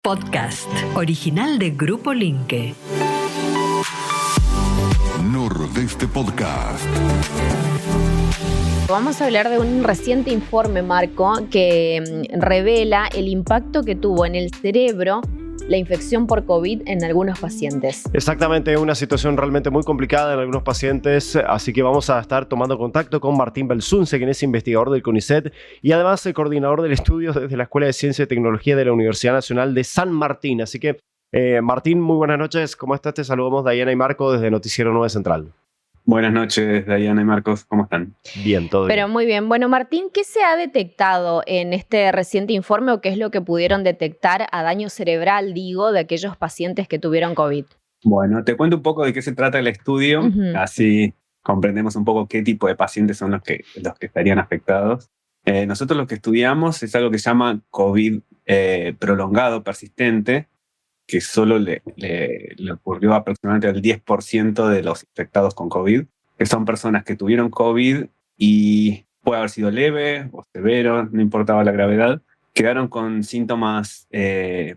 Podcast original de Grupo Linke. Nordeste Podcast. Vamos a hablar de un reciente informe, Marco, que revela el impacto que tuvo en el cerebro la infección por COVID en algunos pacientes. Exactamente, una situación realmente muy complicada en algunos pacientes, así que vamos a estar tomando contacto con Martín Belsunce, quien es investigador del CONICET y además el coordinador del estudio desde la Escuela de Ciencia y Tecnología de la Universidad Nacional de San Martín. Así que, Martín, muy buenas noches, ¿cómo estás? Te saludamos Dayana y Marco desde Noticiero 9 Central. Buenas noches, Dayana y Marcos, ¿cómo están? Bien, todo bien. Pero muy bien. Bueno, Martín, ¿qué se ha detectado en este reciente informe o qué es lo que pudieron detectar a daño cerebral, de aquellos pacientes que tuvieron COVID? Bueno, te cuento un poco de qué se trata el estudio, así comprendemos un poco qué tipo de pacientes son los que estarían afectados. Nosotros lo que estudiamos es algo que se llama COVID prolongado, persistente, que solo le ocurrió aproximadamente al 10% de los infectados con COVID, que son personas que tuvieron COVID y puede haber sido leve o severo, no importaba la gravedad, quedaron con síntomas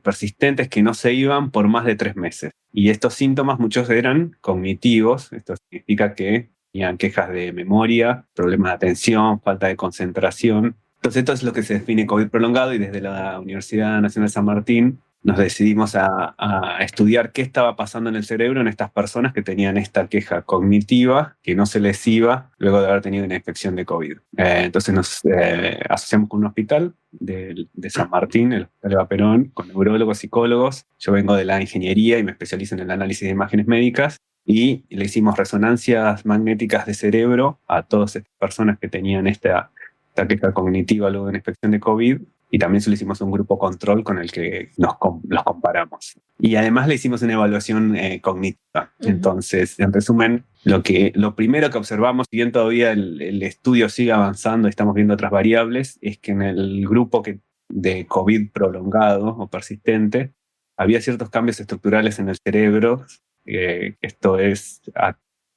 persistentes que no se iban por más de 3 meses. Y estos síntomas muchos eran cognitivos, esto significa que tenían quejas de memoria, problemas de atención, falta de concentración. Entonces esto es lo que se define COVID prolongado y desde la Universidad Nacional de San Martín nos decidimos a estudiar qué estaba pasando en el cerebro en estas personas que tenían esta queja cognitiva que no se les iba luego de haber tenido una infección de COVID. Entonces nos asociamos con un hospital de San Martín, el Hospital Eva Perón, con neurólogos, psicólogos. Yo vengo de la ingeniería y me especializo en el análisis de imágenes médicas y le hicimos resonancias magnéticas de cerebro a todas estas personas que tenían esta queja cognitiva luego de una infección de COVID. Y también se le hicimos un grupo control con el que los comparamos. Y además le hicimos una evaluación cognitiva. Entonces, en resumen, lo primero que observamos, si bien todavía el estudio sigue avanzando y estamos viendo otras variables, es que en el grupo de COVID prolongado o persistente, había ciertos cambios estructurales en el cerebro. Esto es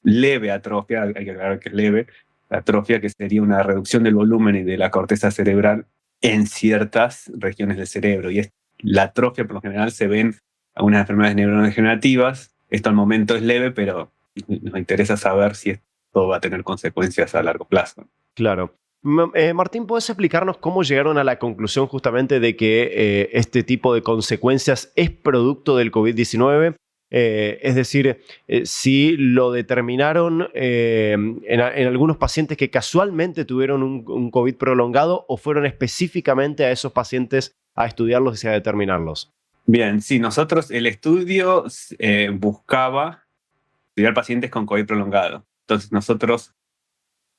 leve atrofia, hay que aclarar que es leve. La atrofia, que sería una reducción del volumen y de la corteza cerebral en ciertas regiones del cerebro. Y la atrofia, por lo general, se ve en algunas enfermedades neurodegenerativas. Esto al momento es leve, pero nos interesa saber si esto va a tener consecuencias a largo plazo. Claro. Martín, ¿puedes explicarnos cómo llegaron a la conclusión justamente de que este tipo de consecuencias es producto del COVID-19? Es decir, si lo determinaron en algunos pacientes que casualmente tuvieron un COVID prolongado o fueron específicamente a esos pacientes a estudiarlos y a determinarlos. Bien, sí, el estudio buscaba estudiar pacientes con COVID prolongado. Entonces nosotros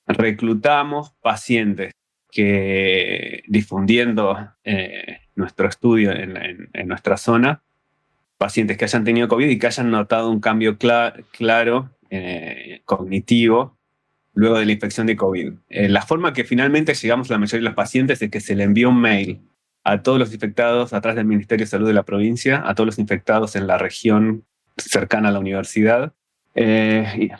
reclutamos pacientes que difundiendo nuestro estudio en nuestra zona, pacientes que hayan tenido COVID y que hayan notado un cambio claro cognitivo luego de la infección de COVID. La forma que finalmente llegamos a la mayoría de los pacientes es que se le envió un mail a todos los infectados a través del Ministerio de Salud de la provincia, a todos los infectados en la región cercana a la universidad,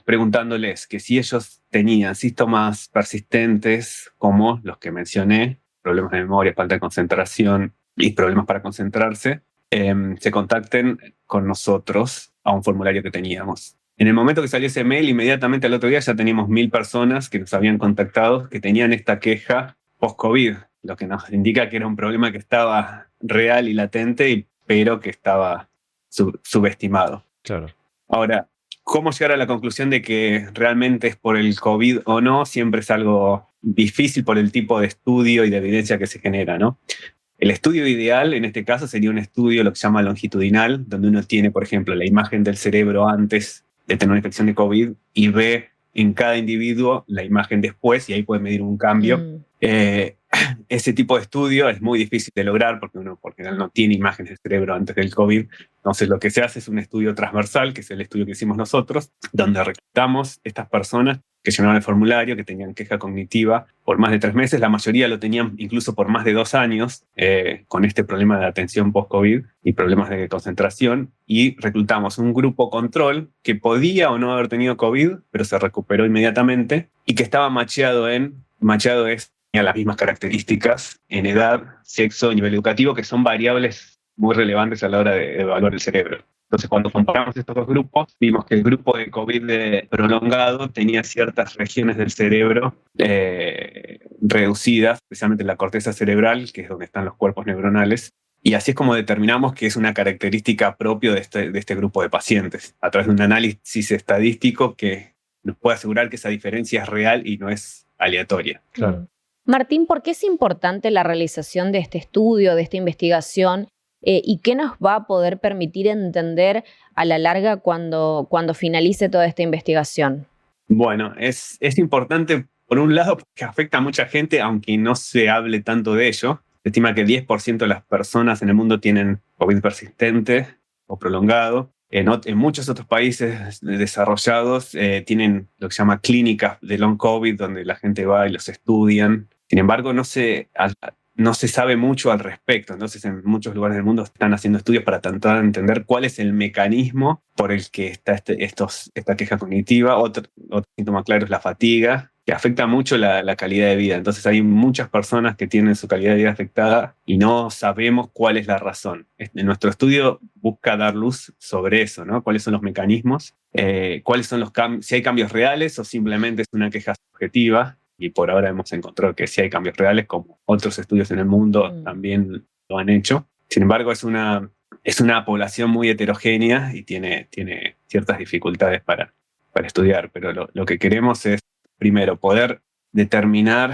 preguntándoles que si ellos tenían síntomas persistentes como los que mencioné, problemas de memoria, falta de concentración y problemas para concentrarse, se contacten con nosotros a un formulario que teníamos. En el momento que salió ese mail, inmediatamente al otro día ya teníamos 1.000 personas que nos habían contactado que tenían esta queja post-COVID, lo que nos indica que era un problema que estaba real y latente, pero que estaba subestimado. Claro. Ahora, ¿cómo llegar a la conclusión de que realmente es por el COVID o no? Siempre es algo difícil por el tipo de estudio y de evidencia que se genera, ¿no? El estudio ideal, en este caso, sería un estudio, lo que se llama longitudinal, donde uno tiene, por ejemplo, la imagen del cerebro antes de tener una infección de COVID y ve en cada individuo la imagen después y ahí puede medir un cambio. Ese tipo de estudio es muy difícil de lograr porque uno por general no tiene imágenes del cerebro antes del COVID. Entonces lo que se hace es un estudio transversal, que es el estudio que hicimos nosotros, donde reclutamos estas personas que llenaban el formulario, que tenían queja cognitiva por más de 3 meses. La mayoría lo tenían incluso por más de 2 años, con este problema de atención post-COVID y problemas de concentración. Y reclutamos un grupo control que podía o no haber tenido COVID, pero se recuperó inmediatamente y que estaba macheado es tenía las mismas características en edad, sexo y nivel educativo, que son variables muy relevantes a la hora de evaluar el cerebro. Entonces, cuando comparamos estos dos grupos, vimos que el grupo de COVID prolongado tenía ciertas regiones del cerebro reducidas, especialmente la corteza cerebral, que es donde están los cuerpos neuronales. Y así es como determinamos que es una característica propia de este grupo de pacientes, a través de un análisis estadístico que nos puede asegurar que esa diferencia es real y no es aleatoria. Claro. Martín, ¿por qué es importante la realización de este estudio, de esta investigación? ¿Y qué nos va a poder permitir entender a la larga cuando finalice toda esta investigación? Bueno, es importante, por un lado, porque afecta a mucha gente, aunque no se hable tanto de ello. Se estima que 10% de las personas en el mundo tienen COVID persistente o prolongado. En muchos otros países desarrollados tienen lo que se llama clínicas de long COVID, donde la gente va y los estudian. Sin embargo, no se sabe mucho al respecto. Entonces, en muchos lugares del mundo están haciendo estudios para tratar de entender cuál es el mecanismo por el que está esta queja cognitiva. Otro síntoma claro es la fatiga, que afecta mucho la calidad de vida. Entonces, hay muchas personas que tienen su calidad de vida afectada y no sabemos cuál es la razón. Nuestro estudio busca dar luz sobre eso, ¿no? ¿Cuáles son los mecanismos? ¿Cuáles son los cambios? Si hay cambios reales o simplemente es una queja subjetiva. Y por ahora hemos encontrado que sí hay cambios reales, como otros estudios en el mundo también lo han hecho. Sin embargo, es una población muy heterogénea y tiene ciertas dificultades para estudiar. Pero lo que queremos es, primero, poder determinar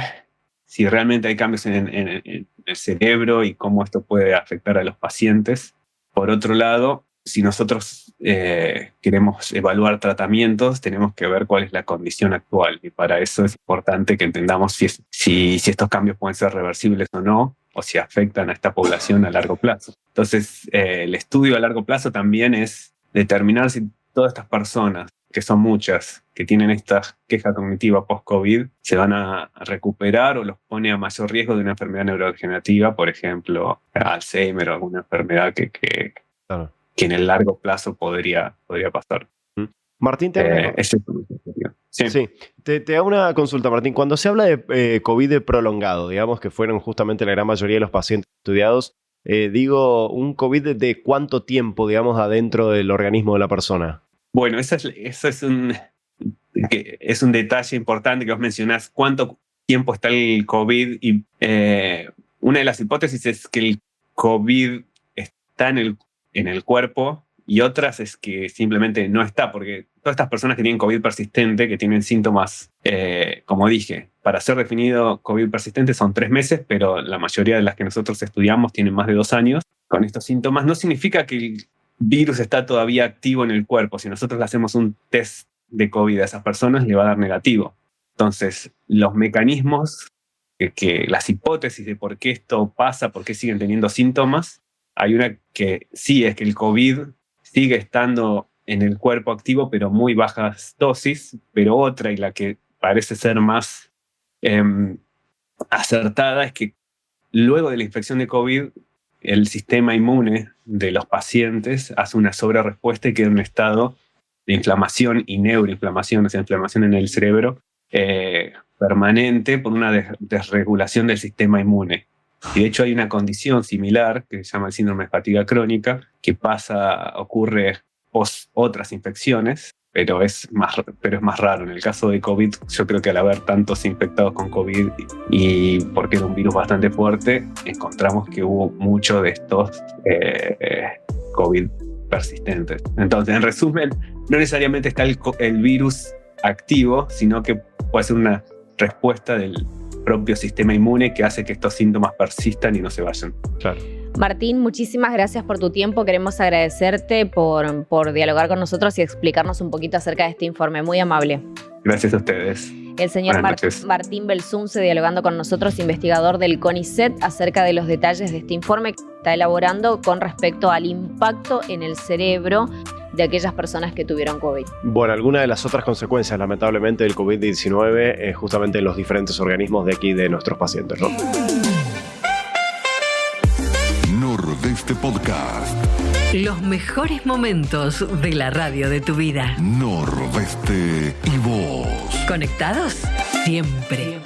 si realmente hay cambios en el cerebro y cómo esto puede afectar a los pacientes. Por otro lado, si nosotros queremos evaluar tratamientos, tenemos que ver cuál es la condición actual. Y para eso es importante que entendamos si estos cambios pueden ser reversibles o no, o si afectan a esta población a largo plazo. Entonces, el estudio a largo plazo también es determinar si todas estas personas, que son muchas, que tienen esta queja cognitiva post-COVID, se van a recuperar o los pone a mayor riesgo de una enfermedad neurodegenerativa, por ejemplo, Alzheimer o alguna enfermedad que en el largo plazo podría pasar. Martín, te hago una consulta, Martín. Cuando se habla de COVID prolongado, digamos que fueron justamente la gran mayoría de los pacientes estudiados, un COVID de cuánto tiempo, digamos, adentro del organismo de la persona. Bueno, eso es un detalle importante que vos mencionás. ¿Cuánto tiempo está el COVID? Y una de las hipótesis es que el COVID está en el cuerpo, y otras es que simplemente no está, porque todas estas personas que tienen COVID persistente, que tienen síntomas, como dije, para ser definido COVID persistente son 3 meses, pero la mayoría de las que nosotros estudiamos tienen más de 2 años con estos síntomas. No significa que el virus está todavía activo en el cuerpo. Si nosotros le hacemos un test de COVID a esas personas, le va a dar negativo. Entonces, los mecanismos, las hipótesis de por qué esto pasa, por qué siguen teniendo síntomas, hay una que sí es que el COVID sigue estando en el cuerpo activo, pero muy bajas dosis, pero otra, y la que parece ser más acertada, es que luego de la infección de COVID, el sistema inmune de los pacientes hace una sobrerespuesta y queda en un estado de inflamación y neuroinflamación, o sea, inflamación en el cerebro permanente por una desregulación del sistema inmune. Y de hecho hay una condición similar que se llama el síndrome de fatiga crónica, que ocurre post otras infecciones, pero es más raro. En el caso de COVID, yo creo que al haber tantos infectados con COVID y porque era un virus bastante fuerte, encontramos que hubo mucho de estos COVID persistentes. Entonces, en resumen, no necesariamente está el virus activo, sino que puede ser una respuesta del propio sistema inmune que hace que estos síntomas persistan y no se vayan. Claro. Martín, muchísimas gracias por tu tiempo. Queremos agradecerte por dialogar con nosotros y explicarnos un poquito acerca de este informe. Muy amable. Gracias a ustedes. El señor Martín Belsunce dialogando con nosotros, investigador del CONICET, acerca de los detalles de este informe que está elaborando con respecto al impacto en el cerebro de aquellas personas que tuvieron COVID. Bueno, alguna de las otras consecuencias, lamentablemente, del COVID-19 es justamente en los diferentes organismos de aquí de nuestros pacientes, ¿no? Nordeste Podcast. Los mejores momentos de la radio de tu vida. Nordeste y vos. ¿Conectados? Siempre.